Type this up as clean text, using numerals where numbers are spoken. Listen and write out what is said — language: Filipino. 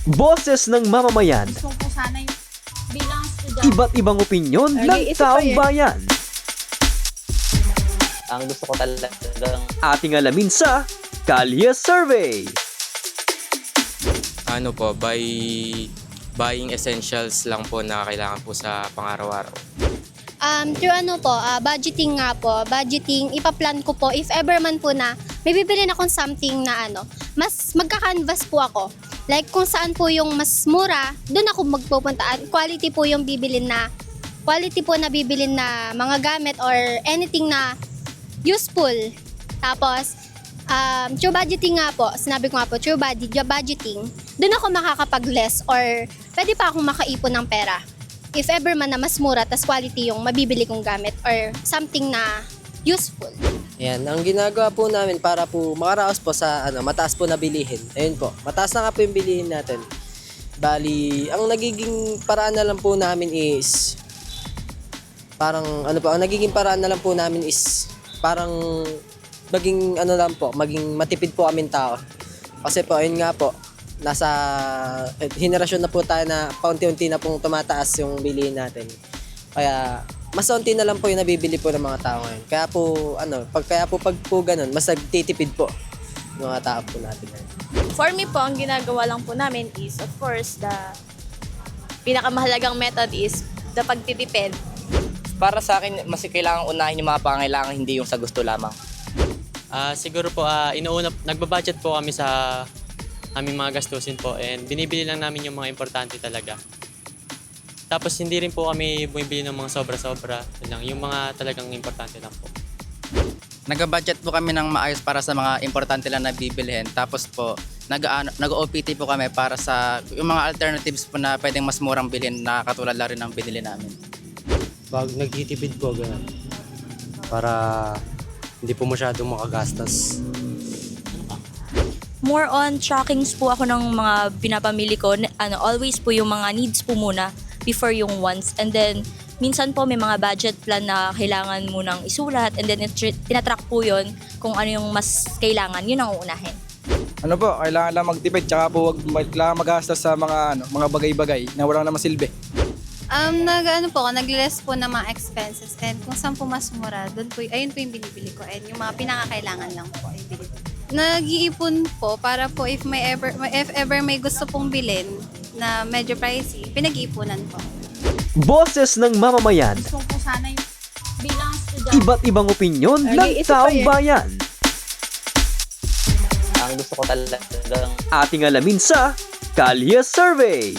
Boses ng mamamayan, Gusto ko sana yung bilang estudyante. iba't ibang opinyon ng taong bayan. Ang gusto ko talagang Ating alamin sa Kalye Survey. Ano po, buying essentials lang po na kailangan po sa pang-araw-araw. Through budgeting nga po. Budgeting, ipaplan ko po if ever man po na may bibili na akong something na mas magka-canvas po ako. Like kung saan po yung mas mura, doon ako magpupunta. Quality po yung bibilin na mga gamit or anything na useful. Tapos, through budgeting nga po, sinabi ko nga po, through budgeting, doon ako makakapag-less or pwede pa akong makaipon ng pera. If ever man na mas mura, tas quality yung mabibili kong gamit or something na useful. Yan, ang ginagawa po namin para po makaraos po sa mataas po na bilihin. Ayun po, mataas na nga po yung bilihin natin. Bali, ang nagiging paraan na lang po namin is maging maging matipid po kaming tao. Kasi po, ayun nga po, nasa henerasyon na po tayo na paunti-unti na pong tumataas yung bilihin natin. Kaya mas unti na lang po yung nabibili po ng mga tao ngayon. Kaya po pag ganun, mas nagtitipid po ng mga tao po natin ngayon. For me po, ang ginagawa lang po namin is, of course, the pinakamahalagang method is the pagtitipid. para sa akin mas kailangan unahin yung mga pangailangan, hindi yung sa gusto lamang. Siguro po, nagbabudget po kami sa aming mga gastusin po and binibili lang namin yung mga importante talaga. Tapos hindi rin po kami bumibili ng mga sobra-sobra, yung mga talagang importante lang po. Nag-budget po kami ng maayos para sa mga importante lang na bibilihin. Tapos po, nag-OPT po kami para sa yung mga alternatives po na pwedeng mas murang bilhin na katulad lang rin ng binili namin. Pag nagtitipid po, ganun. Para hindi po masyadong makagastos. More on trackings po ako ng mga pinapamili ko. Always po yung mga needs po muna before yung wants. And then, minsan po may mga budget plan na kailangan munang isulat. And then, tinatrack po yun kung ano yung mas kailangan. Yun ang uunahin. Kailangan lang magtipid. Tsaka po, kailangan magastos sa mga bagay-bagay na walang naman silbi. Nag-less po ng mga expenses and kung saan po mas mura, ayun po yung binibili ko and yung mga pinakakailangan lang po ay binibili. Nag-iipon po para po if ever may gusto pong bilhin na medyo pricey, pinag-iipunan po. Boses ng mamamayan, Gusto ko sana yung bilang estudyante. iba't ibang opinyon ng taong bayan. Ang gusto ko talagang Ating alamin sa Kalye Survey.